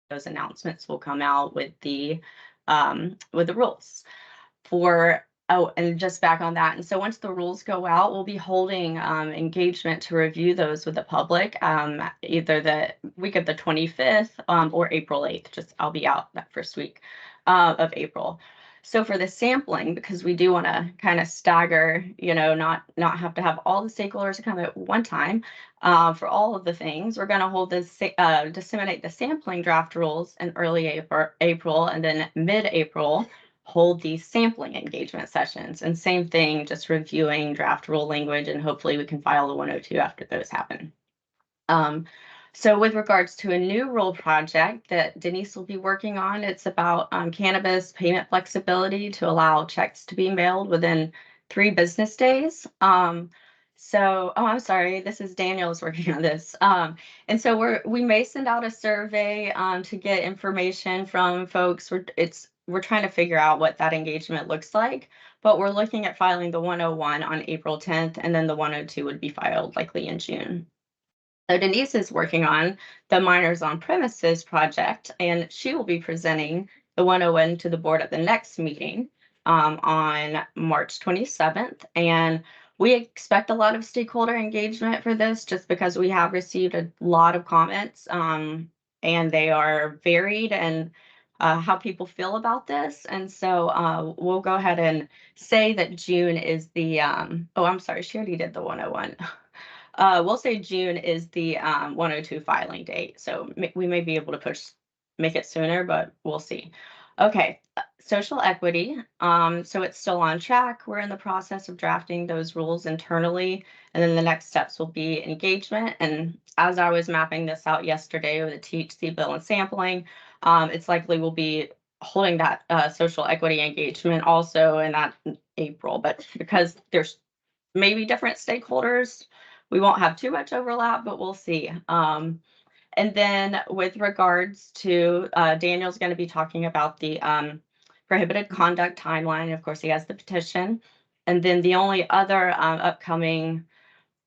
those announcements will come out with the rules for. Oh, and just back on that. And so once the rules go out, we'll be holding engagement to review those with the public, either the week of the 25th or April 8th. Just I'll be out that first week of April. So for the sampling, because we do want to kind of stagger, not have to have all the stakeholders come at one time for all of the things, we're going to hold this, disseminate the sampling draft rules in early April, and then mid-April, hold these sampling engagement sessions. And same thing, just reviewing draft rule language, and hopefully we can file the 102 after those happen. So with regards to a new rule project that Denise will be working on, it's about cannabis payment flexibility to allow checks to be mailed within 3 business days. I'm sorry, this is Daniel's working on this. And so we may send out a survey to get information from folks. We're trying to figure out what that engagement looks like, but we're looking at filing the 101 on April 10th, and then the 102 would be filed likely in June. So Denise is working on the minors on premises project, and she will be presenting the 101 to the board at the next meeting on March 27th. And we expect a lot of stakeholder engagement for this, just because we have received a lot of comments and they are varied and how people feel about this. And so we'll go ahead and say that June is the, oh, I'm sorry, she already did the 101. We'll say June is the 102 filing date. So we may be able to make it sooner, but we'll see. Okay, social equity. So it's still on track. We're in the process of drafting those rules internally. And then the next steps will be engagement. And as I was mapping this out yesterday with the THC bill and sampling, it's likely we'll be holding that social equity engagement also in that April. But because there's maybe different stakeholders, we won't have too much overlap, but we'll see. And then with regards to Daniel's going to be talking about the prohibited conduct timeline. Of course, he has the petition. And then the only other upcoming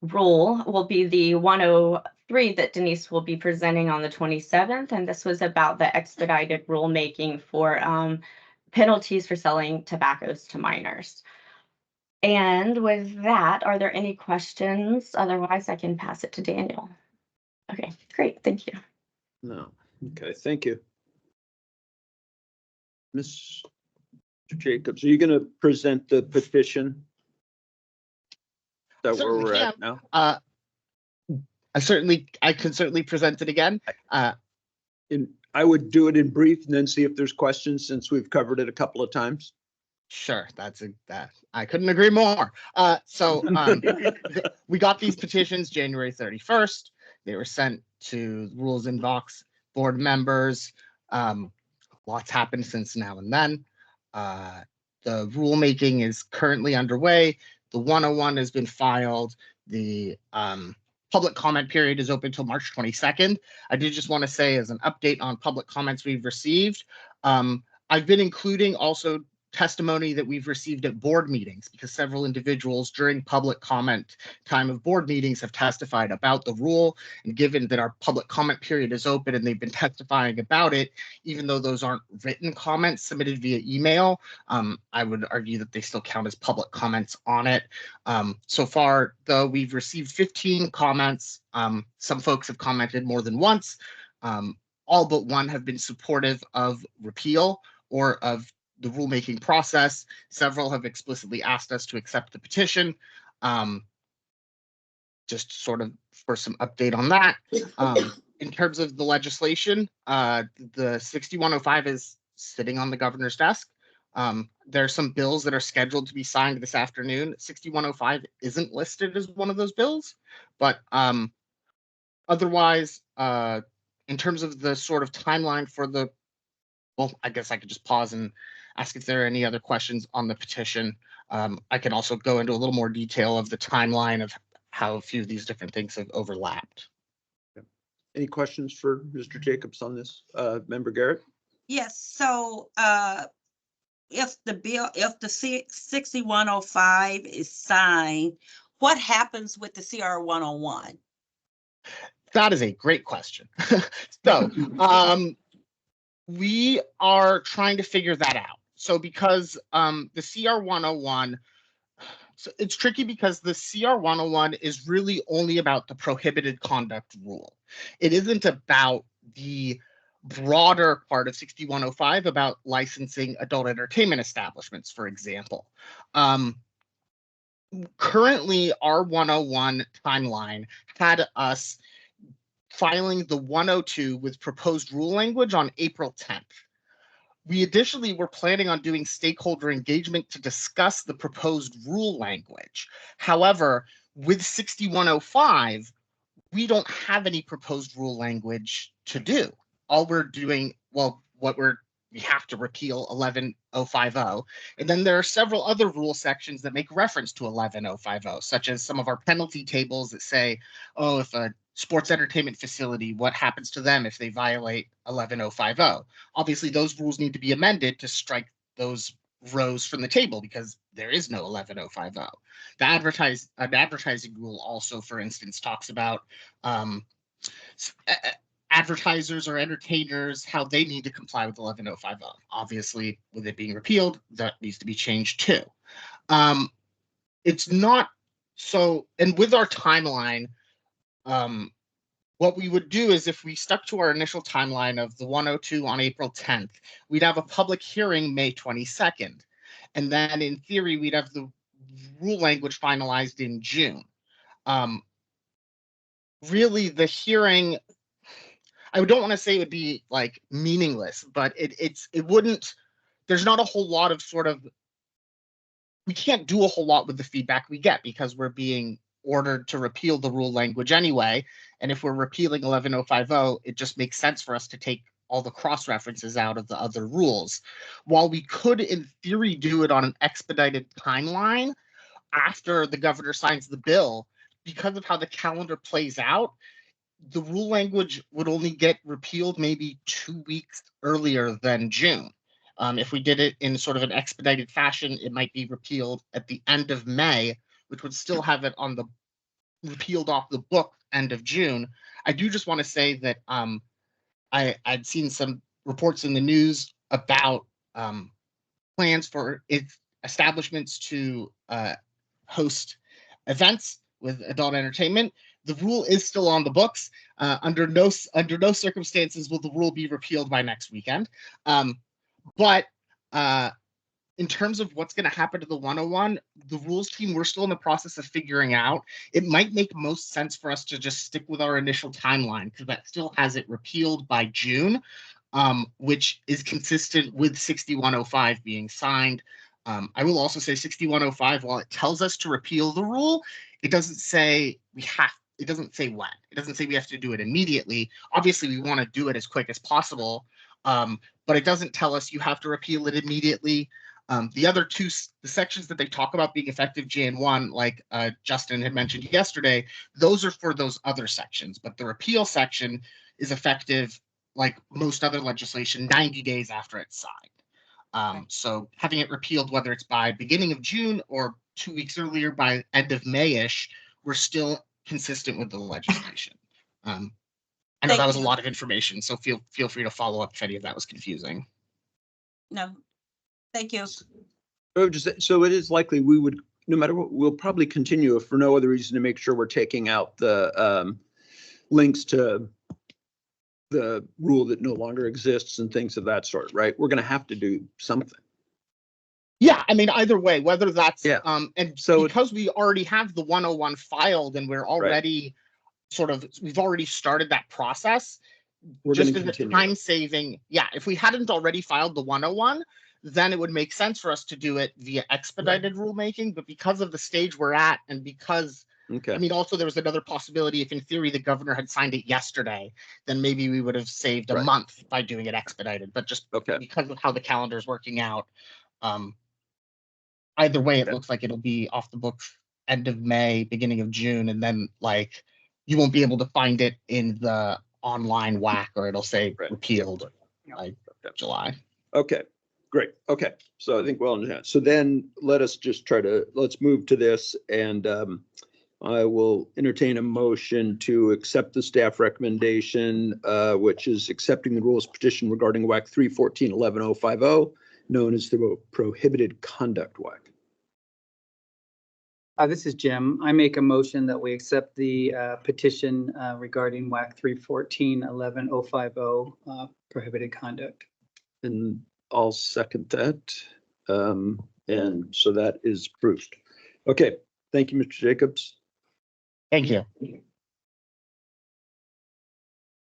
rule will be the 103 that Denise will be presenting on the 27th. And this was about the expedited rulemaking for penalties for selling tobaccos to minors. And with that, are there any questions? Otherwise, I can pass it to Daniel. Okay, great. Thank you. No. Okay, thank you. Mr. Jacobs, are you going to present the petition? That where we're at now? I can certainly present it again. I would do it in brief and then see if there's questions, since we've covered it a couple of times. Sure, that I couldn't agree more. We got these petitions January 31st. They were sent to Rules Inbox board members. Lots happened since now and then. The rulemaking is currently underway. The 101 has been filed. The public comment period is open till March 22nd. I did just want to say, as an update on public comments we've received, I've been including also testimony that we've received at board meetings, because several individuals during public comment time of board meetings have testified about the rule. And given that our public comment period is open and they've been testifying about it, even though those aren't written comments submitted via email, I would argue that they still count as public comments on it. So far, though, we've received 15 comments. Some folks have commented more than once. All but one have been supportive of repeal or of the rulemaking process. Several have explicitly asked us to accept the petition. Just sort of for some update on that. In terms of the legislation, the 6105 is sitting on the governor's desk. There are some bills that are scheduled to be signed this afternoon. 6105 isn't listed as one of those bills, but otherwise, in terms of the sort of timeline for the, well, I guess I could just pause and ask if there are any other questions on the petition. I can also go into a little more detail of the timeline of how a few of these different things have overlapped. Any questions for Mr. Jacobs on this? Member Garrett? Yes. So if the 6105 is signed, what happens with the CR 101? That is a great question. So We are trying to figure that out. So because the CR 101, so it's tricky because the CR 101 is really only about the prohibited conduct rule. It isn't about the broader part of 6105 about licensing adult entertainment establishments, for example. Currently, our 101 timeline had us filing the 102 with proposed rule language on April 10th. We additionally were planning on doing stakeholder engagement to discuss the proposed rule language. However, with 6105, we don't have any proposed rule language to do. All we're doing, well, we have to repeal 11050. And then there are several other rule sections that make reference to 11050, such as some of our penalty tables that say, oh, if a sports entertainment facility, what happens to them if they violate 11050? Obviously, those rules need to be amended to strike those rows from the table because there is no 11050. An advertising rule also, for instance, talks about advertisers or entertainers, how they need to comply with 11050. Obviously, with it being repealed, that needs to be changed too. It's not so, and with our timeline, what we would do is if we stuck to our initial timeline of the 102 on April 10th, we'd have a public hearing May 22nd. And then in theory, we'd have the rule language finalized in June. Really, the hearing, I don't want to say it would be like meaningless, but it wouldn't, there's not a whole lot of sort of, we can't do a whole lot with the feedback we get because we're being ordered to repeal the rule language anyway. And if we're repealing 11050, it just makes sense for us to take all the cross references out of the other rules. While we could in theory do it on an expedited timeline after the governor signs the bill, because of how the calendar plays out, the rule language would only get repealed maybe 2 weeks earlier than June. If we did it in sort of an expedited fashion, it might be repealed at the end of May, which would still have it on the repealed off the book end of June. I do just want to say that I'd seen some reports in the news about plans for establishments to host events with adult entertainment. The rule is still on the books. Under no circumstances will the rule be repealed by next weekend. But in terms of what's going to happen to the 101, the rules team, we're still in the process of figuring out. It might make most sense for us to just stick with our initial timeline because that still has it repealed by June, which is consistent with 6105 being signed. I will also say 6105, while it tells us to repeal the rule, it doesn't say we have. It doesn't say when. It doesn't say we have to do it immediately. Obviously, we want to do it as quick as possible, but it doesn't tell us you have to repeal it immediately. The other two, the sections that they talk about being effective Jan 1, like Justin had mentioned yesterday, those are for those other sections. But the repeal section is effective, like most other legislation, 90 days after it's signed. So having it repealed, whether it's by beginning of June or 2 weeks earlier by end of May-ish, we're still consistent with the legislation. I know that was a lot of information, so feel free to follow up if any of that was confusing. No, thank you. So it is likely we would, no matter what, we'll probably continue if for no other reason to make sure we're taking out the links to the rule that no longer exists and things of that sort, right? We're going to have to do something. Yeah, I mean, either way, whether that's, yeah. And so because we already have the 101 filed and we're already we've already started that process, we're just as a continue. time saving. Yeah, if we hadn't already filed the 101, then it would make sense for us to do it via expedited rulemaking. But because of the stage we're at, and because, I mean, also there was another possibility if in theory the governor had signed it yesterday, then maybe we would have saved a month by doing it expedited. But just because of how the calendar is working out, either way, it looks like it'll be off the books end of May, beginning of June, and then like you won't be able to find it in the online WAC, or it'll say repealed like July. Okay, great. Okay, so I think we'll understand. So then let's move to this, and I will entertain a motion to accept the staff recommendation, which is accepting the rules petition regarding WAC 314-11050, known as the prohibited conduct WAC. This is Jim. I make a motion that we accept the petition regarding WAC 314-11050, prohibited conduct. And I'll second that. And so that is approved. Okay, thank you, Mr. Jacobs. Thank you.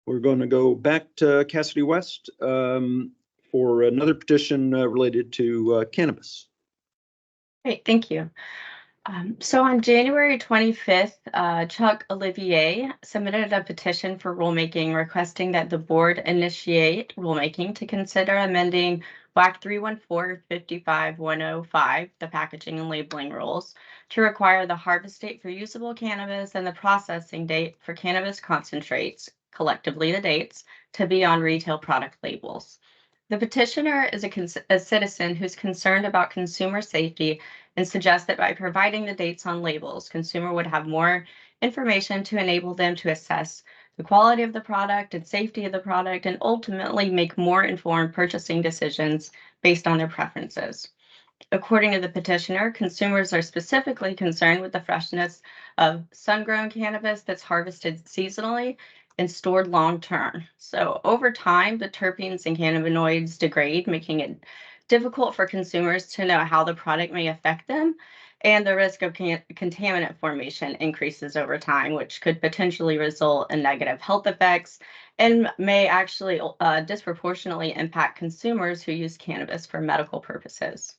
We're going to go back to Cassidy West for another petition related to cannabis. Great, thank you. So on January 25th, Chuck Olivier submitted a petition for rulemaking requesting that the board initiate rulemaking to consider amending WAC 314-55105, the packaging and labeling rules, to require the harvest date for usable cannabis and the processing date for cannabis concentrates, collectively the dates, to be on retail product labels. The petitioner is a citizen who's concerned about consumer safety and suggests that by providing the dates on labels, consumer would have more information to enable them to assess the quality of the product and safety of the product and ultimately make more informed purchasing decisions based on their preferences. According to the petitioner, consumers are specifically concerned with the freshness of sun-grown cannabis that's harvested seasonally and stored long-term. So over time, the terpenes and cannabinoids degrade, making it difficult for consumers to know how the product may affect them, and the risk of contaminant formation increases over time, which could potentially result in negative health effects and may actually disproportionately impact consumers who use cannabis for medical purposes.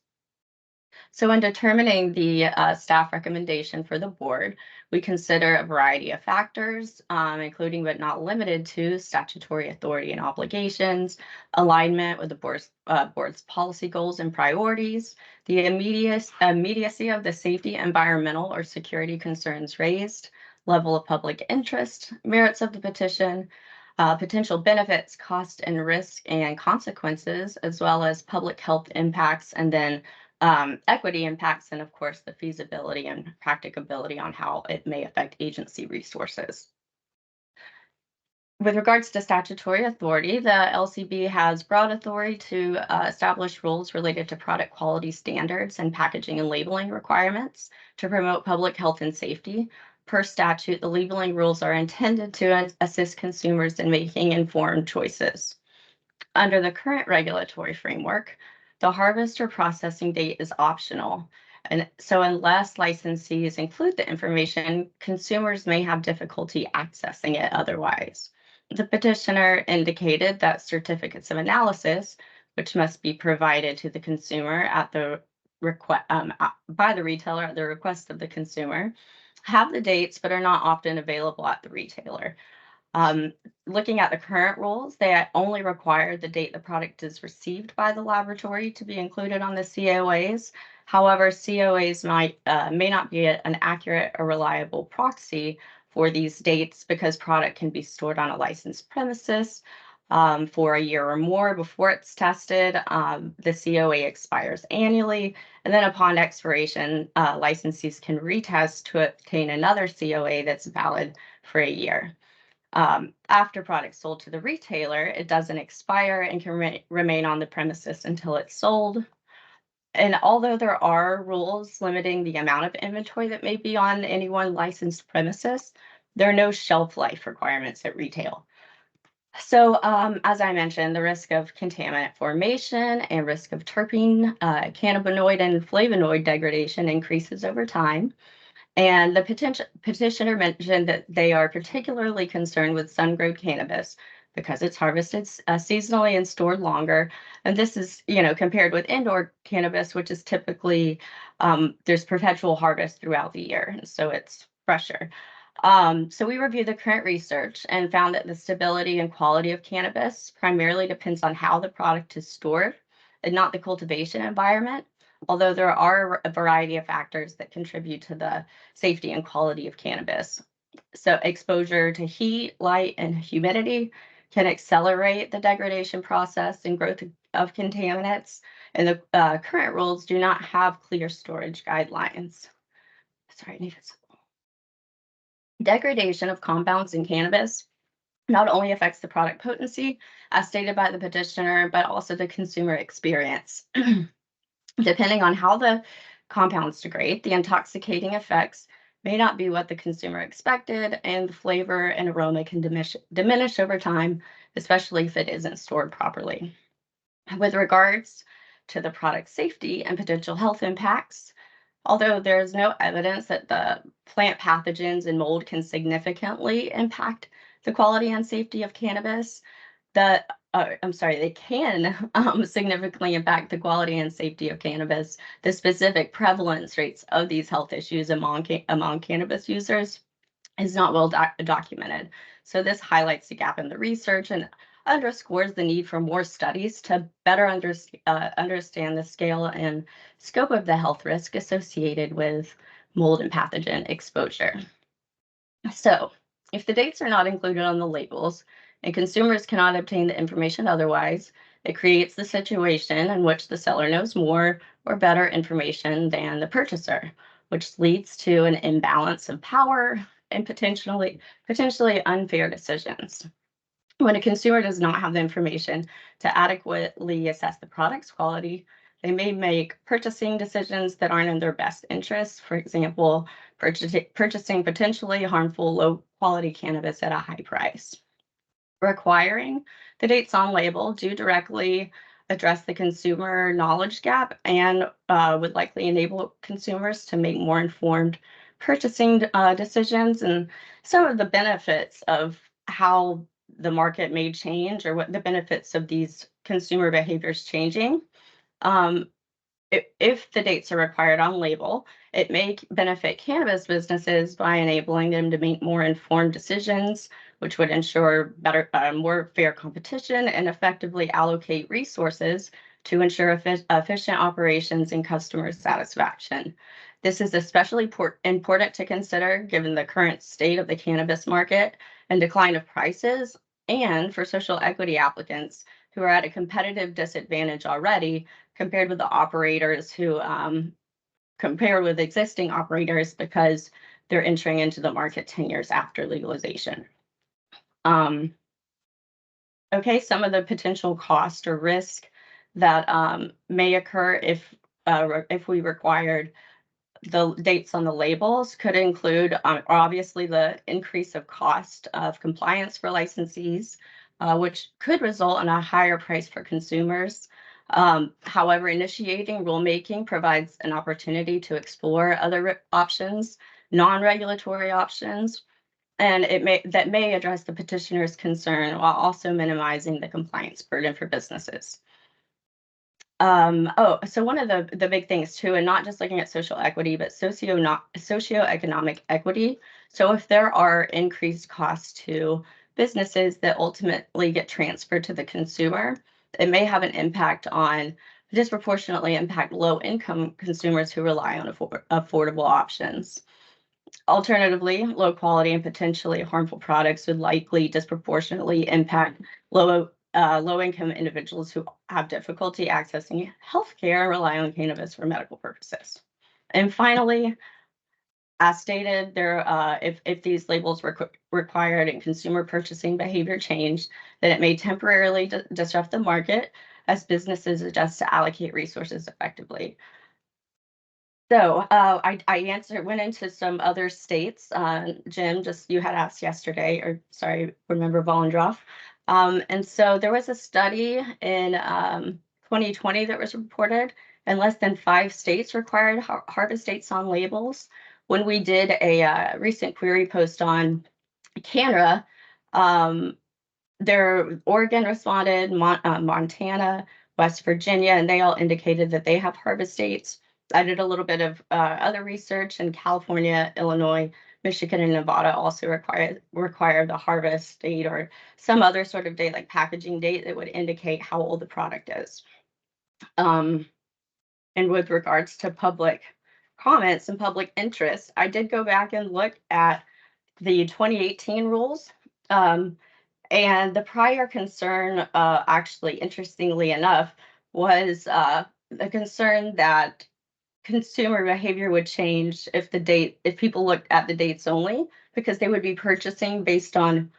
So in determining the staff recommendation for the board, we consider a variety of factors, including but not limited to statutory authority and obligations, alignment with the board's policy goals and priorities, the immediacy of the safety, environmental, or security concerns raised, level of public interest, merits of the petition, potential benefits, cost and risk and consequences, as well as public health impacts, and then equity impacts, and of course, the feasibility and practicability on how it may affect agency resources. With regards to statutory authority, the LCB has broad authority to establish rules related to product quality standards and packaging and labeling requirements to promote public health and safety. Per statute, the labeling rules are intended to assist consumers in making informed choices. Under the current regulatory framework, the harvest or processing date is optional. And so unless licensees include the information, consumers may have difficulty accessing it otherwise. The petitioner indicated that certificates of analysis, which must be provided to the consumer at the by the retailer at the request of the consumer, have the dates but are not often available at the retailer. Looking at the current rules, they only require the date the product is received by the laboratory to be included on the COAs. However, COAs may not be an accurate or reliable proxy for these dates because product can be stored on a licensed premises for a year or more before it's tested. The COA expires annually, and then upon expiration, licensees can retest to obtain another COA that's valid for a year. After products sold to the retailer, it doesn't expire and can remain on the premises until it's sold. And although there are rules limiting the amount of inventory that may be on any one licensed premises, there are no shelf life requirements at retail. So as I mentioned, the risk of contaminant formation and risk of terpene, cannabinoid, and flavonoid degradation increases over time. And the petitioner mentioned that they are particularly concerned with sun-grown cannabis because it's harvested seasonally and stored longer. And this is, compared with indoor cannabis, which is typically, there's perpetual harvest throughout the year. So it's fresher. So we reviewed the current research and found that the stability and quality of cannabis primarily depends on how the product is stored and not the cultivation environment. Although there are a variety of factors that contribute to the safety and quality of cannabis. So exposure to heat, light, and humidity can accelerate the degradation process and growth of contaminants. And the current rules do not have clear storage guidelines. Sorry, I need Degradation of compounds in cannabis not only affects the product potency, as stated by the petitioner, but also the consumer experience. Depending on how the compounds degrade, the intoxicating effects may not be what the consumer expected, and the flavor and aroma can diminish over time, especially if it isn't stored properly. With regards to the product safety and potential health impacts, although there is no evidence that the plant pathogens and mold can significantly impact the quality and safety of cannabis, they can significantly impact the quality and safety of cannabis. The specific prevalence rates of these health issues among cannabis users is not well documented. So this highlights the gap in the research and underscores the need for more studies to better understand the scale and scope of the health risk associated with mold and pathogen exposure. So if the dates are not included on the labels and consumers cannot obtain the information otherwise, it creates the situation in which the seller knows more or better information than the purchaser, which leads to an imbalance of power and potentially unfair decisions. When a consumer does not have the information to adequately assess the product's quality, they may make purchasing decisions that aren't in their best interests. For example, purchasing potentially harmful low-quality cannabis at a high price. Requiring the dates on label do directly address the consumer knowledge gap and would likely enable consumers to make more informed purchasing decisions. And some of the benefits of how the market may change, or what the benefits of these consumer behaviors changing. If the dates are required on label, it may benefit cannabis businesses by enabling them to make more informed decisions, which would ensure better, more fair competition and effectively allocate resources to ensure efficient operations and customer satisfaction. This is especially important to consider given the current state of the cannabis market and decline of prices, and for social equity applicants who are at a competitive disadvantage already compared with the operators who compared with existing operators because they're entering into the market 10 years after legalization. Okay, some of the potential cost or risk that may occur if we required the dates on the labels could include obviously the increase of cost of compliance for licensees, which could result in a higher price for consumers. However, initiating rulemaking provides an opportunity to explore other options, non-regulatory options, and that may address the petitioner's concern while also minimizing the compliance burden for businesses. So one of the big things too, and not just looking at social equity, but socioeconomic equity. So if there are increased costs to businesses that ultimately get transferred to the consumer, it may have an impact on disproportionately impact low-income consumers who rely on affordable options. Alternatively, low quality and potentially harmful products would likely disproportionately impact low-income individuals who have difficulty accessing healthcare and rely on cannabis for medical purposes. And finally, as stated, if these labels were required and consumer purchasing behavior changed, then it may temporarily disrupt the market as businesses adjust to allocate resources effectively. So I went into some other states. Jim, just you had asked yesterday, or sorry, remember Vollendorf. And so there was a study in 2020 that was reported, and less than 5 states required harvest dates on labels. When we did a recent query post on Canada, Oregon responded, Montana, West Virginia, and they all indicated that they have harvest dates. I did a little bit of other research, in California, Illinois, Michigan, and Nevada also require the harvest date or some other sort of date, like packaging date, that would indicate how old the product is. And with regards to public comments and public interest, I did go back and look at the 2018 rules. And the prior concern, actually, interestingly enough, was the concern that consumer behavior would change if people looked at the dates only, because they would be purchasing based on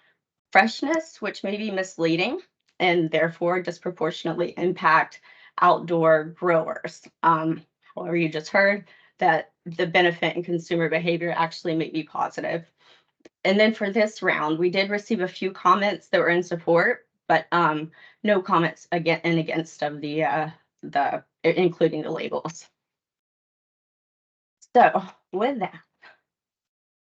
freshness, which may be misleading and therefore disproportionately impact outdoor growers. However, you just heard that the benefit in consumer behavior actually may be positive. And then for this round, we did receive a few comments that were in support, but no comments against of the including the labels. So with that,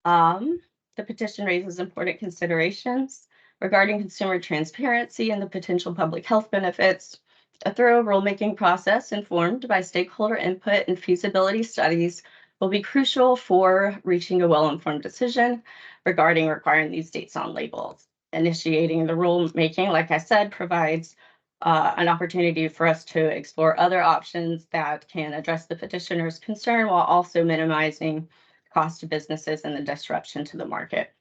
the petition raises important considerations regarding consumer transparency and the potential public health benefits. A thorough rulemaking process informed by stakeholder input and feasibility studies will be crucial for reaching a well-informed decision regarding requiring these dates on labels. Initiating the rulemaking, like I said, provides an opportunity for us to explore other options that can address the petitioner's concern while also minimizing cost to businesses and the disruption to the market.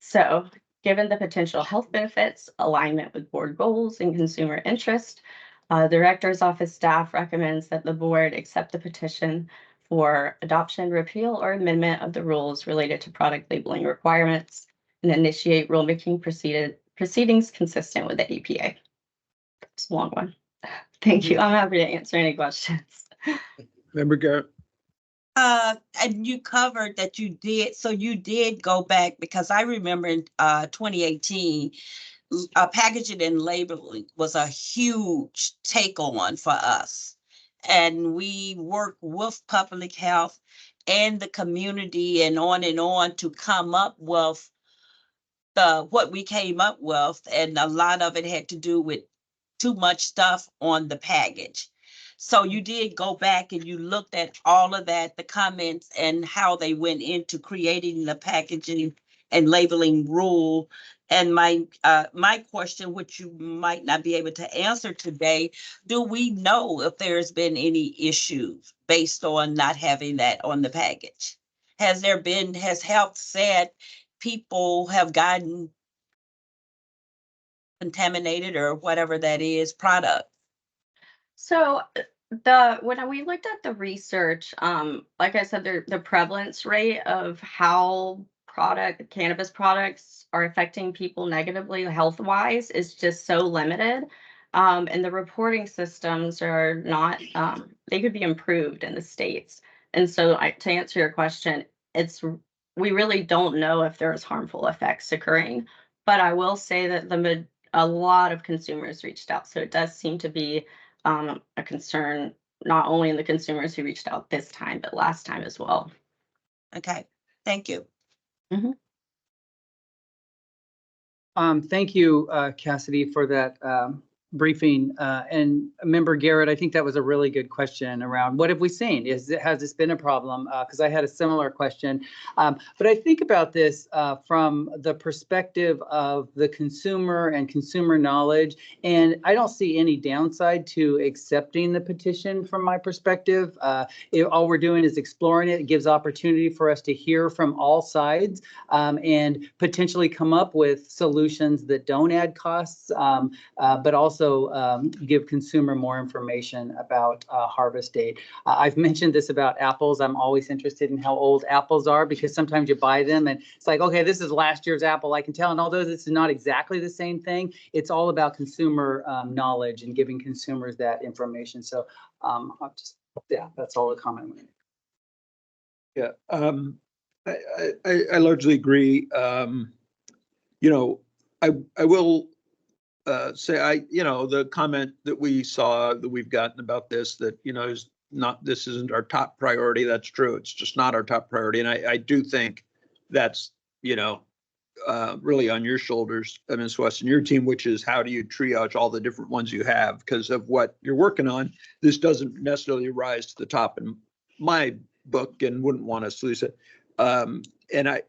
So, given the potential health benefits, alignment with board goals, and consumer interest, the Director's Office staff recommends that the board accept the petition for adoption, repeal, or amendment of the rules related to product labeling requirements and initiate rulemaking proceedings consistent with the APA. It's a long one. Thank you. I'm happy to answer any questions. Member Garrett? And you covered that you did, so you did go back, because I remember in 2018, packaging and labeling was a huge take on for us. And we worked with public health and the community and on to come up with what we came up with. And a lot of it had to do with too much stuff on the package. So you did go back and you looked at all of that, the comments and how they went into creating the packaging and labeling rule. And my question, which you might not be able to answer today, do we know if there's been any issues based on not having that on the package? Has health said people have gotten contaminated or whatever that is product? So when we looked at the research, like I said, the prevalence rate of how cannabis products are affecting people negatively health-wise is just so limited. And the reporting systems are not, they could be improved in the states. And so to answer your question, we really don't know if there's harmful effects occurring, but I will say that a lot of consumers reached out. So it does seem to be a concern, not only in the consumers who reached out this time, but last time as well. Okay, thank you. Mm-hmm. Thank you, Cassidy, for that briefing. And Member Garrett, I think that was a really good question around what have we seen? Has this been a problem? Because I had a similar question. But I think about this from the perspective of the consumer and consumer knowledge. And I don't see any downside to accepting the petition from my perspective. All we're doing is exploring it. It gives opportunity for us to hear from all sides and potentially come up with solutions that don't add costs, but also give consumer more information about harvest date. I've mentioned this about apples. I'm always interested in how old apples are, because sometimes you buy them and it's like, okay, this is last year's apple, I can tell. And although this is not exactly the same thing, it's all about consumer knowledge and giving consumers that information. So that's all the comment. Yeah, I largely agree. You know, I will say the comment that we've gotten about this, that this isn't our top priority. That's true. It's just not our top priority. And I do think that's really on your shoulders, Ms. West, and your team, which is how do you triage all the different ones you have, because of what you're working on. This doesn't necessarily rise to the top in my book, and wouldn't want us to lose it. And I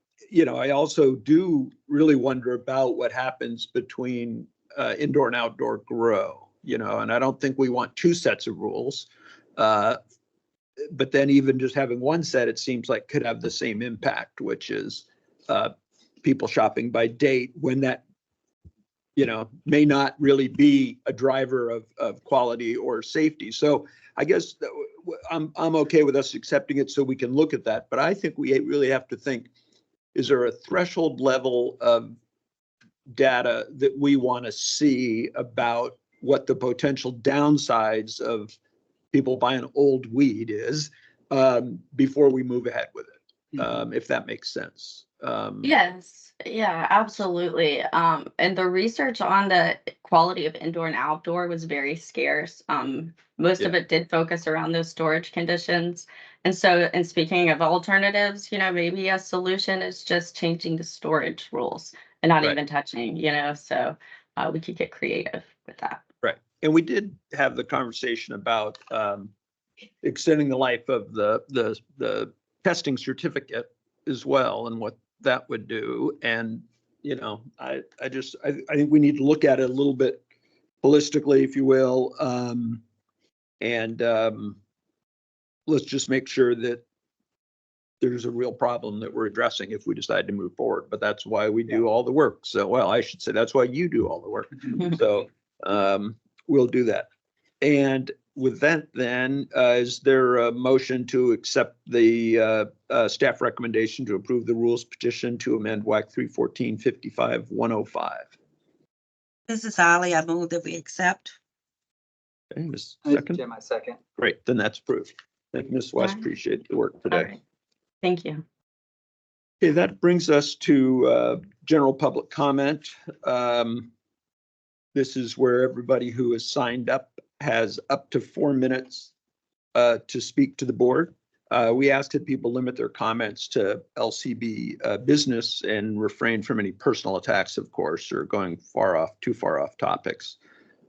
also do really wonder about what happens between indoor and outdoor grow, and I don't think we want two sets of rules. But then even just having one set, it seems like could have the same impact, which is people shopping by date when that, may not really be a driver of quality or safety. So I guess I'm okay with us accepting it so we can look at that. But I think we really have to think, is there a threshold level of data that we want to see about what the potential downsides of people buying old weed is before we move ahead with it, if that makes sense. Yes, yeah, absolutely. And the research on the quality of indoor and outdoor was very scarce. Most of Yeah. it did focus around those storage conditions. And so, and speaking of alternatives, maybe a solution is just changing the storage rules and not Right. even touching, so we could get creative with that. Right. And we did have the conversation about extending the life of the testing certificate as well, and what that would do. And, I think we need to look at it a little bit holistically, if you will. And let's just make sure that there's a real problem that we're addressing if we decide to move forward. But that's why we do all the work. So, well, I should say that's why you do all the work. So we'll do that. And with that, then, is there a motion to accept the staff recommendation to approve the rules petition to amend WAC 314-55-105? This is Holly. I move that we accept. Okay, Ms. Second. Jim, I second. Great, then that's approved. Thank you, Ms. West. Alright. Appreciate the work All today. right. Thank you. Okay, that brings us to general public comment. This is where everybody who has signed up has up to 4 minutes to speak to the board. We ask that people limit their comments to LCB business and refrain from any personal attacks, of course, or going too far off topics.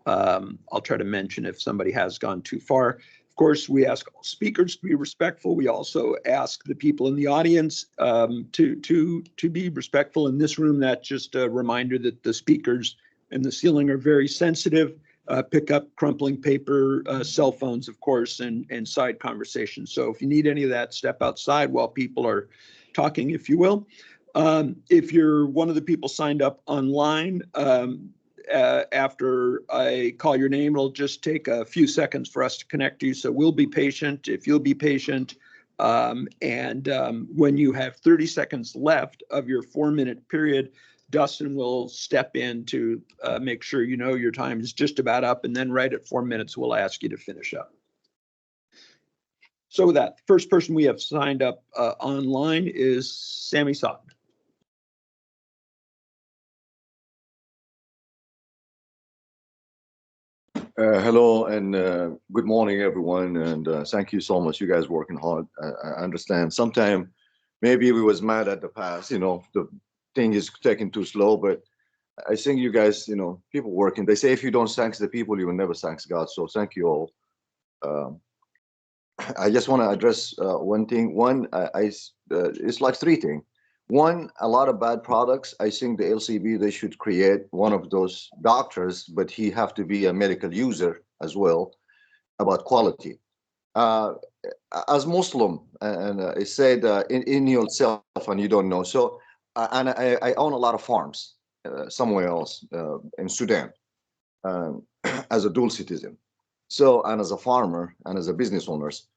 I'll try to mention if somebody has gone too far. Of course, we ask all speakers to be respectful. We also ask the people in the audience to be respectful. In this room, that's just a reminder that the speakers and the ceiling are very sensitive. Pick up crumpling paper, cell phones, of course, and side conversations. So if you need any of that, step outside while people are talking, if you will. If you're one of the people signed up online, after I call your name, it'll just take a few seconds for us to connect you. So we'll be patient if you'll be patient. When you have 30 seconds left of your 4-minute period, Dustin will step in to make sure your time is just about up. And then right at 4 minutes, we'll ask you to finish up. So with that, the first person we have signed up online is Sammy Sutton. Hello and good morning, everyone. And thank you so much. You guys working hard. I understand. Sometimes maybe we was mad at the past, the thing is taking too slow, but I think you guys, people working, they say if you don't thank the people, you will never thank God. So thank you all. I just want to address one thing. One, it's like three things. One, a lot of bad products. I think the LCB, they should create one of those doctors, but he have to be a medical user as well about quality. As Muslim, and it said in yourself and you don't know. So, and I own a lot of farms somewhere else in Sudan as a dual citizen. So, and as a farmer and as a business owners,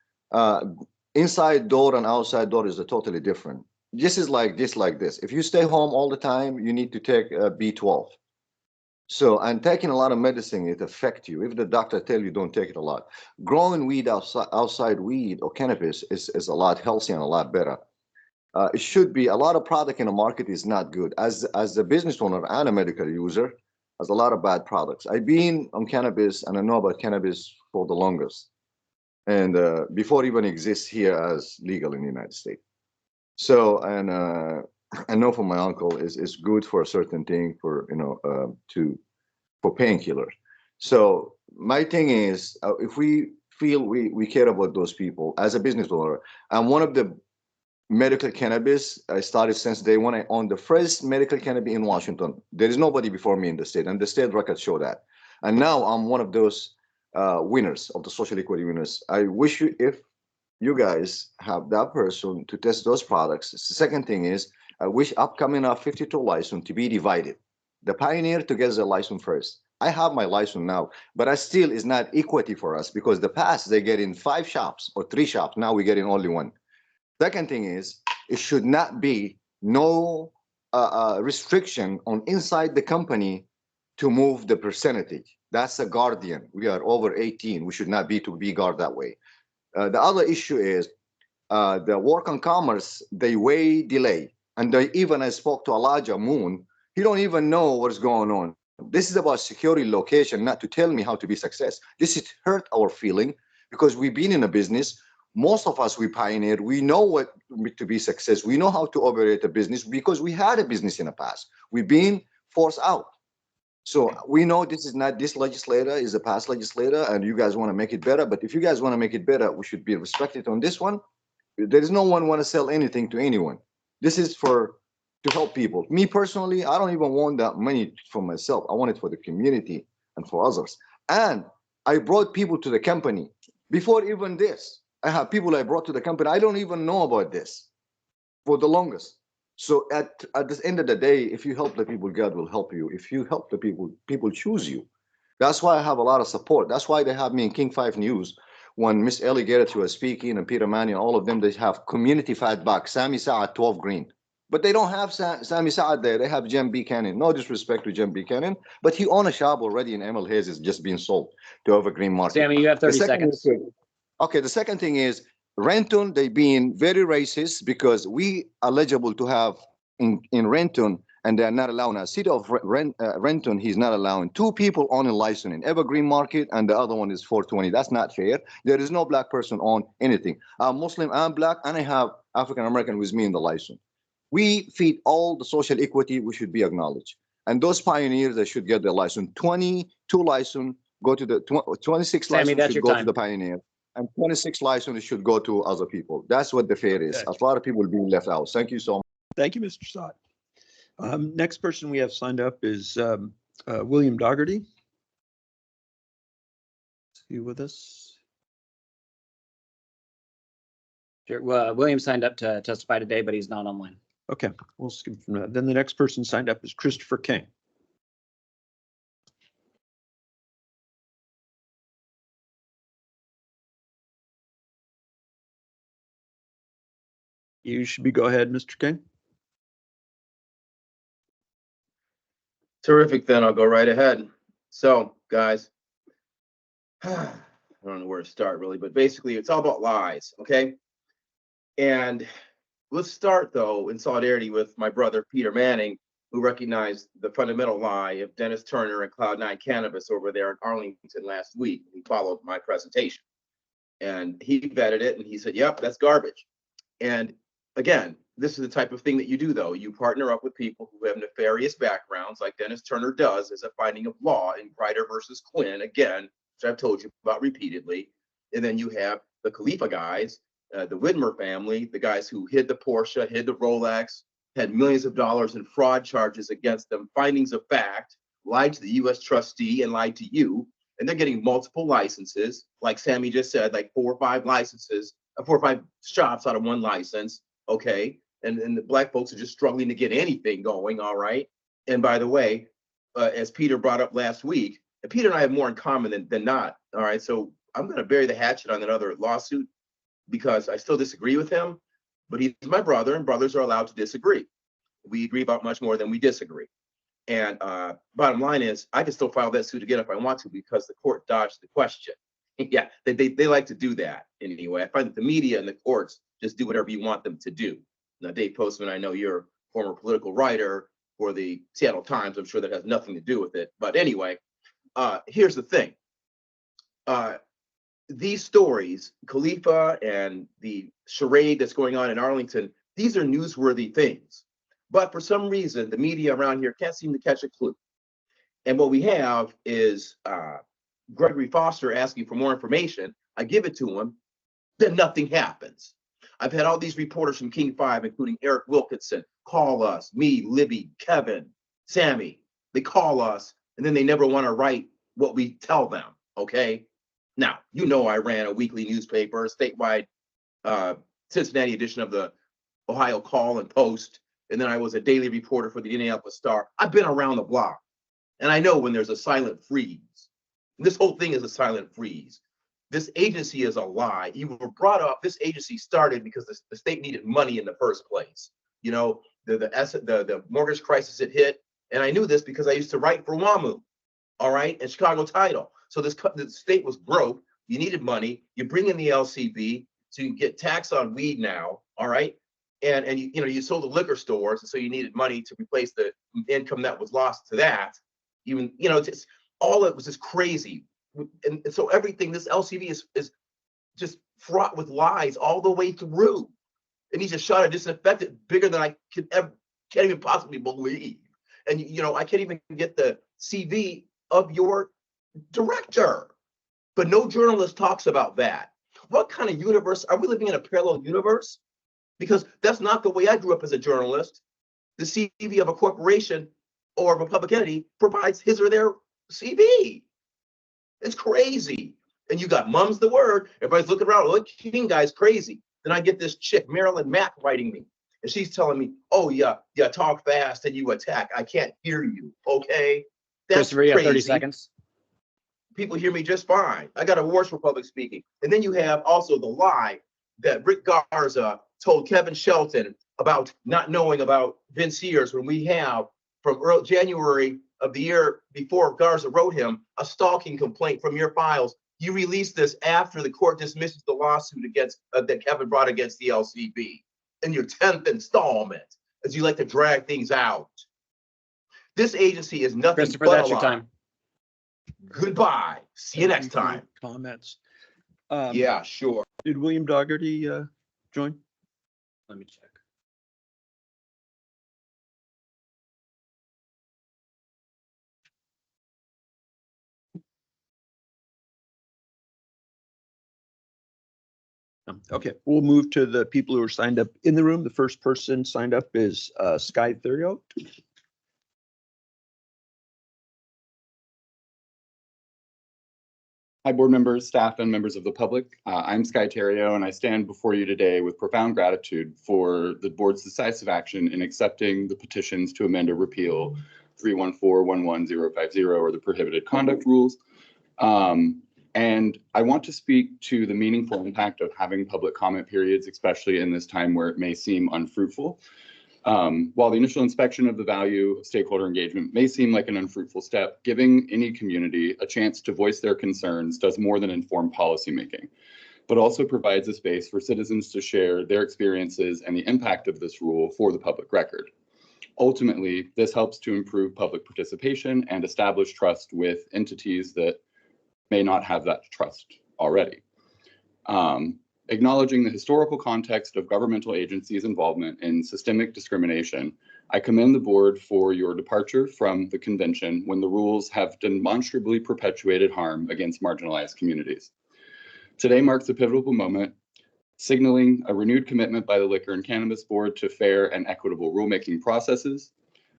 inside door and outside door is totally different. This is like this. If you stay home all the time, you need to take B12. So, and taking a lot of medicine, it affects you. If the doctor tell you don't take it a lot. Growing weed outside weed or cannabis is a lot healthier and a lot better. It should be a lot of product in the market is not good. As a business owner and a medical user, there's a lot of bad products. I've been on cannabis and I know about cannabis for the longest. And before it even exists here as legal in the United States. So, and I know from my uncle is good for a certain thing for, for painkiller. So my thing is, if we feel we care about those people as a business owner, and one of the medical cannabis, I started since day one. I owned the first medical cannabis in Washington. There is nobody before me in the state, and the state records show that. And now I'm one of those winners of the social equity winners. I wish if you guys have that person to test those products. The second thing is, I wish upcoming 52 license to be divided. The pioneer to get the license first. I have my license now, but I still is not equity for us because the past they get in 5 shops or 3 shops. Now we get in only 1. Second thing is it should not be no restriction on inside the company to move the percentage. That's a guardian. We are over 18. We should not be to be guard that way. The other issue is the work on commerce, they way delay. And they, even I spoke to Elijah Moon, he don't even know what's going on. This is about security location, not to tell me how to be success. This is hurt our feeling because we've been in a business. Most of us, we pioneered, we know what to be success. We know how to operate a business because we had a business in the past. We've been forced out. So we know this is not, this legislator is a past legislator and you guys want to make it better. But if you guys want to make it better, we should be respected on this one. There is no one want to sell anything to anyone. This is for to help people. Me personally, I don't even want that money for myself. I want it for the community and for others. And I brought people to the company before even this. I have people I brought to the company. I don't even know about this for the longest. So at the end of the day, if you help the people, God will help you. If you help the people, people choose you. That's why I have a lot of support. That's why they have me in King 5 News. When Miss Ellie Garrett was speaking and Peter Manning, all of them, they have community fight back. Sammy Saad, 12 green. But they don't have Sammy Saad there. They have Jim Buchanan. No disrespect to Jim Buchanan, but he owned a shop already in Emil Hayes. It's just being sold to Evergreen Market. Sammy, you have 30 seconds. Okay, the second thing is Renton, they being very racist because we are eligible to have in Renton and they're not allowing us. City of Renton, he's not allowing 2 people on a license in Evergreen Market and the other one is 420. That's not fair. There is no black person on anything. I'm Muslim, I'm black, and I have African American with me in the license. We feed all the social equity, we should be acknowledged. And those pioneers, they should get their license. 22 license, go to the 26 Sammy, license that's should your go time. to the pioneer. And 26 license should go to other people. That's what the fair is. A lot of people being left out. Thank you so much. Thank you, Mr. Saad. Next person we have signed up is William Dougherty. Is he with us? Sure. William signed up to testify today, but he's not online. Okay, we'll skip from that. Then the next person signed up is Christopher King. You should be, go ahead, Mr. King. Terrific, then I'll go right ahead. So, guys, I don't know where to start really, but basically it's all about lies, okay? And let's start though in solidarity with my brother Peter Manning, who recognized the fundamental lie of Dennis Turner and Cloud9 Cannabis over there in Arlington last week. He followed my presentation and he vetted it and he said, yep, that's garbage. And again, this is the type of thing that you do, though. You partner up with people who have nefarious backgrounds, like Dennis Turner does, as a finding of law in Greider versus Quinn, again, which I've told you about repeatedly. And then you have the Khalifa guys, the Widmer family, the guys who hid the Porsche, hid the Rolex, had millions of dollars in fraud charges against them, findings of fact, lied to the U.S. trustee and lied to you. And they're getting multiple licenses, like Sammy just said, like 4 or 5 licenses, 4 or 5 shops out of 1 license. Okay. And the black folks are just struggling to get anything going. All right. And by the way, as Peter brought up last week, and Peter and I have more in common than not. All right. So I'm going to bury the hatchet on that other lawsuit because I still disagree with him, but he's my brother and brothers are allowed to disagree. We agree about much more than we disagree. And bottom line is I can still file that suit again if I want to because the court dodged the question. Yeah, they like to do that anyway. I find that the media and the courts just do whatever you want them to do. Now, Dave Postman, I know you're a former political writer for the Seattle Times. I'm sure that has nothing to do with it. But anyway, here's the thing. These stories, Khalifa and the charade that's going on in Arlington, these are newsworthy things. But for some reason, the media around here can't seem to catch a clue. And what we have is Gregory Foster asking for more information. I give it to him, then nothing happens. I've had all these reporters from King 5, including Eric Wilkinson, call us, me, Libby, Kevin, Sammy. They call us, and then they never want to write what we tell them, okay? Now, you know I ran a weekly newspaper, a statewide Cincinnati edition of the Ohio Call and Post, and then I was a daily reporter for the Indianapolis Star. I've been around the block, and I know when there's a silent freeze. This whole thing is a silent freeze. This agency is a lie. You were brought up. This agency started because the state needed money in the first place. You know, the mortgage crisis had hit, and I knew this because I used to write for WAMU, all right, and Chicago Title. So the state was broke. You needed money. You bring in the LCB, so you get tax on weed now, all right, and you sold the liquor stores, and so you needed money to replace the income that was lost to that. Even just all it was just crazy, and so everything this LCB is just fraught with lies all the way through. And he's a shot of disinfectant bigger than I can't even possibly believe. And I can't even get the CV of your director, but no journalist talks about that. What kind of universe are we living in? A parallel universe? Because that's not the way I grew up as a journalist. The CV of a corporation or of a public entity provides his or their CV. It's crazy. And you got mum's the word. Everybody's looking around. Look, King guy's crazy. Then I get this chick, Marilyn Mack, writing me. And she's telling me, oh, yeah, talk fast and you attack. I can't hear you. Okay. That's Christopher, you have 30 crazy. seconds. People hear me just fine. I got awards for public speaking. And then you have also the lie that Rick Garza told Kevin Shelton about not knowing about Vince Sears when we have from early January of the year before Garza wrote him a stalking complaint from your files. You released this after the court dismisses the lawsuit against that Kevin brought against the LCB in your 10th installment, as you like to drag things out. This agency is nothing Christopher, but that's a your lie. time. Goodbye. See you next time. Comments. Yeah, sure. Did William Dougherty join? Let me check. Okay, we'll move to the people who are signed up in the room. The first person signed up is Sky Theriot. Hi, board members, staff, and members of the public. I'm Sky Theriot, and I stand before you today with profound gratitude for the board's decisive action in accepting the petitions to amend or repeal 314-11050 or the prohibited conduct rules. And I want to speak to the meaningful impact of having public comment periods, especially in this time where it may seem unfruitful. While the initial inspection of the value of stakeholder engagement may seem like an unfruitful step, giving any community a chance to voice their concerns does more than inform policymaking, but also provides a space for citizens to share their experiences and the impact of this rule for the public record. Ultimately, this helps to improve public participation and establish trust with entities that may not have that trust already. Acknowledging the historical context of governmental agencies' involvement in systemic discrimination, I commend the board for your departure from the convention when the rules have demonstrably perpetuated harm against marginalized communities. Today marks a pivotal moment, signaling a renewed commitment by the Liquor and Cannabis Board to fair and equitable rulemaking processes.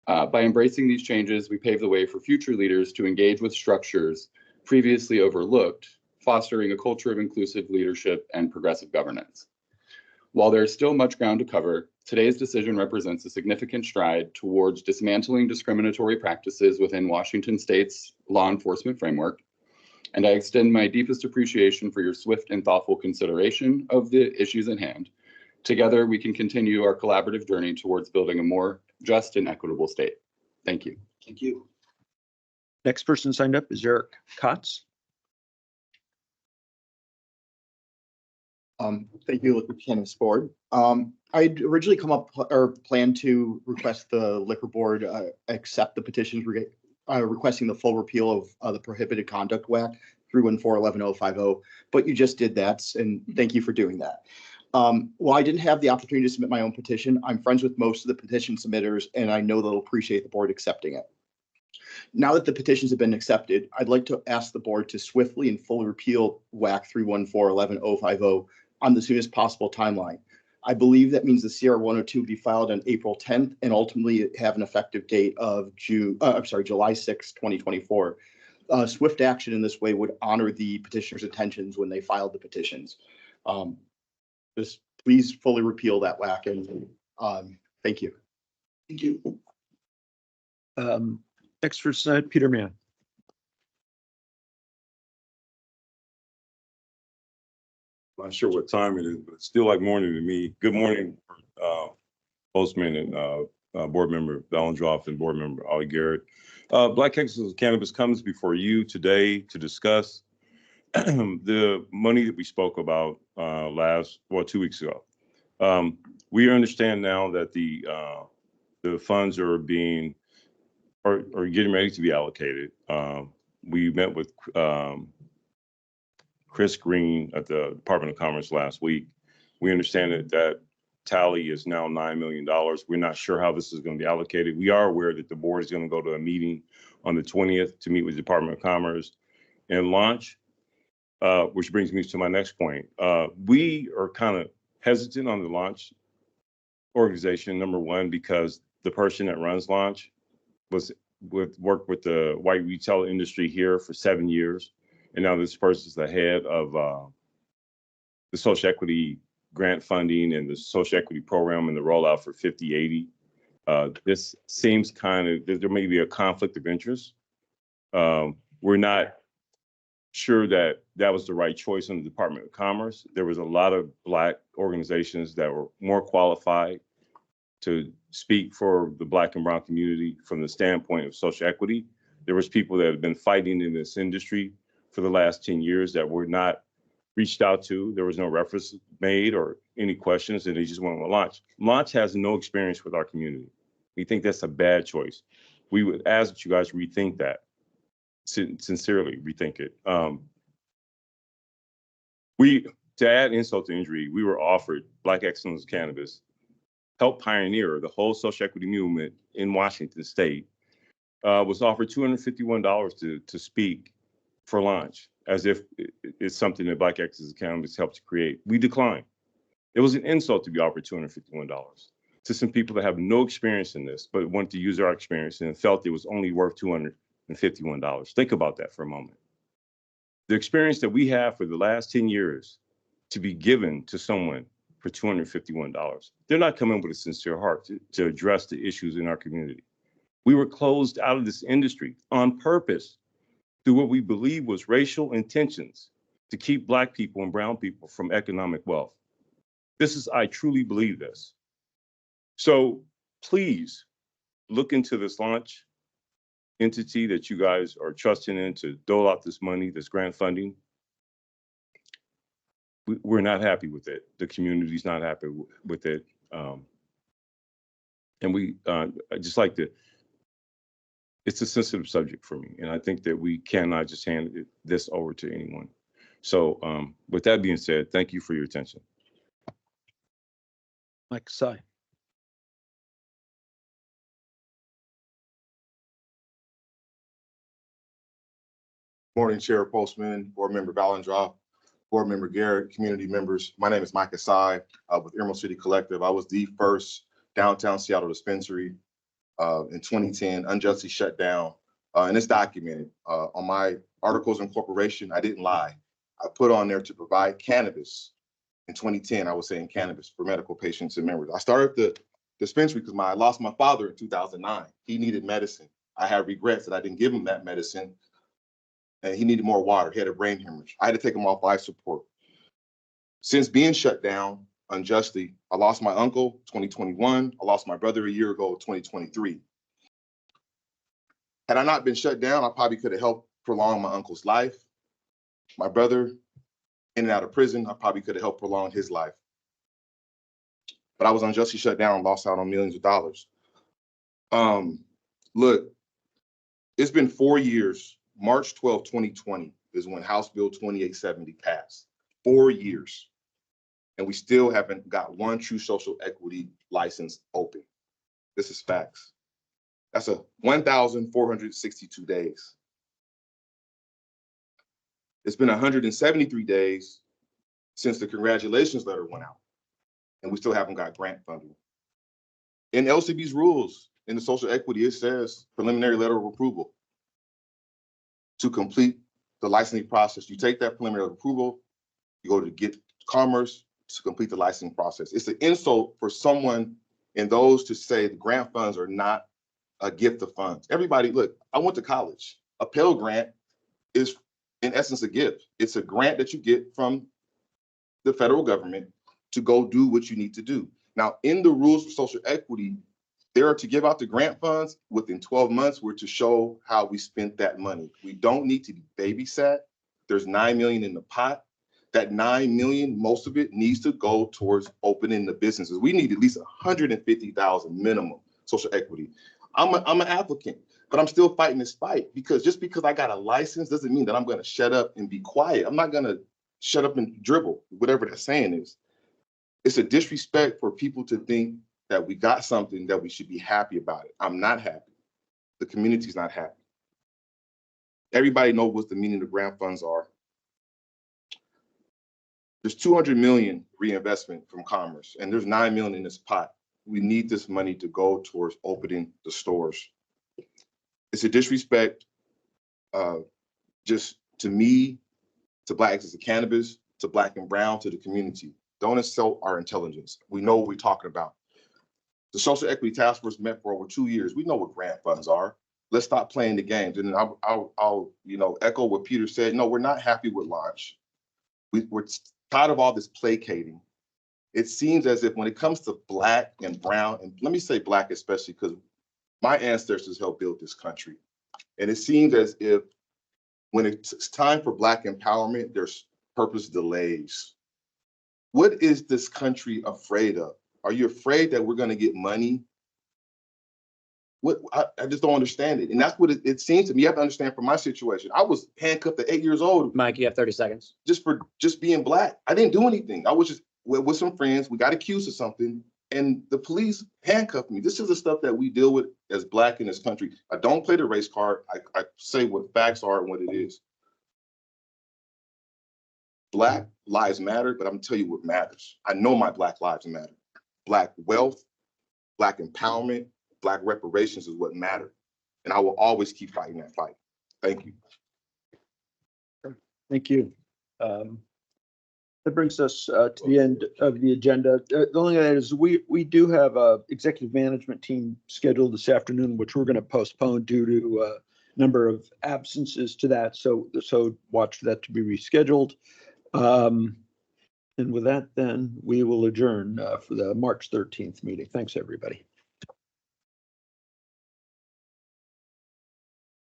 By embracing these changes, we pave the way for future leaders to engage with structures previously overlooked, fostering a culture of inclusive leadership and progressive governance. While there is still much ground to cover, today's decision represents a significant stride towards dismantling discriminatory practices within Washington State's law enforcement framework, and I extend my deepest appreciation for your swift and thoughtful consideration of the issues at hand. Together, we can continue our collaborative journey towards building a more just and equitable state. Thank you. Thank you. Next person signed up is Eric Kotz. Thank you, Liquor Cannabis Board. I'd originally come up or planned to request the Liquor Board accept the petitions requesting the full repeal of the prohibited conduct WAC 314-11050, but you just did that, and thank you for doing that. While I didn't have the opportunity to submit my own petition, I'm friends with most of the petition submitters, and I know they'll appreciate the board accepting it. Now that the petitions have been accepted, I'd like to ask the board to swiftly and fully repeal WAC 314-11050 on the soonest possible timeline. I believe that means the CR 102 be filed on April 10th and ultimately have an effective date of July 6, 2024. Swift action in this way would honor the petitioner's intentions when they filed the petitions. Just please fully repeal that WAC, and thank you. Thank you. Next for Senate, Peter Mann. I'm not sure what time it is, but it's still like morning to me. Good morning, Postman and Board Member Valendroff and Board Member Ollie Garrett. Black Excellence Cannabis comes before you today to discuss the money that we spoke about 2 weeks ago. We understand now that the funds are getting ready to be allocated. We met with Chris Green at the Department of Commerce last week. We understand that tally is now $9 million. We're not sure how this is going to be allocated. We are aware that the board is going to go to a meeting on the 20th to meet with the Department of Commerce and launch, which brings me to my next point. We are kind of hesitant on the launch organization, number one, because the person that runs launch worked with the white retail industry here for 7 years. And now this person is the head of the social equity grant funding and the social equity program and the rollout for 5080. This seems kind of, there may be a conflict of interest. We're not sure that was the right choice in the Department of Commerce. There was a lot of Black organizations that were more qualified to speak for the Black and brown community from the standpoint of social equity. There was people that have been fighting in this industry for the last 10 years that were not reached out to. There was no reference made or any questions, and they just went with Launch. Launch has no experience with our community. We think that's a bad choice. We would ask that you guys rethink that, sincerely rethink it. To add insult to injury, we were offered Black Excellence Cannabis, helped pioneer the whole social equity movement in Washington State, was offered $251 to speak for launch, as if it's something that Black Excellence Cannabis helped to create. We declined. It was an insult to be offered $251 to some people that have no experience in this, but wanted to use our experience and felt it was only worth $251. Think about that for a moment. The experience that we have for the last 10 years to be given to someone for $251, they're not coming with a sincere heart to address the issues in our community. We were closed out of this industry on purpose through what we believe was racial intentions to keep Black people and brown people from economic wealth. I truly believe this. So please look into this launch entity that you guys are trusting in to dole out this money, this grant funding. We're not happy with it. The community's not happy with it. And I just like to, it's a sensitive subject for me. And I think that we cannot just hand this over to anyone. So with that being said, thank you for your attention. Mike Sy. Morning, Chair Postman, Board Member Valendroff, Board Member Garrett, community members. My name is Micah Sy with Emerald City Collective. I was the first downtown Seattle dispensary in 2010, unjustly shut down. And it's documented. On my articles of incorporation, I didn't lie. I put on there to provide cannabis. In 2010, I was saying cannabis for medical patients and members. I started the dispensary because I lost my father in 2009. He needed medicine. I had regrets that I didn't give him that medicine. And he needed more water. He had a brain hemorrhage. I had to take him off life support. Since being shut down unjustly, I lost my uncle 2021. I lost my brother a year ago, 2023. Had I not been shut down, I probably could have helped prolong my uncle's life. My brother, in and out of prison, I probably could have helped prolong his life. But I was unjustly shut down and lost out on millions of dollars. Look, it's been 4 years. March 12, 2020 is when House Bill 2870 passed. 4 years. And we still haven't got one true social equity license open. This is facts. That's 1,462 days. It's been 173 days since the congratulations letter went out, and we still haven't got grant funding. In LCB's rules, in the social equity, it says preliminary letter of approval. To complete the licensing process, you take that preliminary approval, you go to get commerce to complete the licensing process. It's an insult for someone and those to say the grant funds are not a gift of funds. Everybody, look, I went to college. A Pell Grant is in essence a gift. It's a grant that you get from the federal government to go do what you need to do. Now, in the rules for social equity, there are to give out the grant funds within 12 months. We're to show how we spent that money. We don't need to be babysat. There's $9 million in the pot. That $9 million, most of it needs to go towards opening the businesses. We need at least 150,000 minimum social equity. I'm an applicant, but I'm still fighting this fight because just because I got a license doesn't mean that I'm going to shut up and be quiet. I'm not going to shut up and dribble, whatever that saying is. It's a disrespect for people to think that we got something that we should be happy about it. I'm not happy. The community's not happy. Everybody knows what the meaning of grant funds are. There's 200 million reinvestment from commerce, and there's 9 million in this pot. We need this money to go towards opening the stores. It's a disrespect just to me, to Black access to cannabis, to Black and brown, to the community. Don't insult our intelligence. We know what we're talking about. The Social Equity Task Force met for over 2 years. We know what grant funds are. Let's stop playing the games. And I'll echo what Peter said. No, we're not happy with launch. We're tired of all this placating. It seems as if when it comes to Black and brown, and let me say Black especially because my ancestors helped build this country. And it seems as if when it's time for Black empowerment, there's purpose delays. What is this country afraid of? Are you afraid that we're going to get money? What I just don't understand it. And that's what it seems to me. You have to understand from my situation. I was handcuffed at 8 years old. Mike, you have 30 seconds. Just being Black. I didn't do anything. I was just with some friends. We got accused of something and the police handcuffed me. This is the stuff that we deal with as Black in this country. I don't play the race card. I say what facts are and what it is. Black lives matter, but I'm gonna tell you what matters. I know my Black lives matter. Black wealth, Black empowerment, Black reparations is what matter. And I will always keep fighting that fight. Thank you. Thank you. That brings us to the end of the agenda. The only thing is we do have a executive management team scheduled this afternoon, which we're going to postpone due to a number of absences to that. So watch for that to be rescheduled. And with that, then we will adjourn for the March 13th meeting. Thanks, everybody.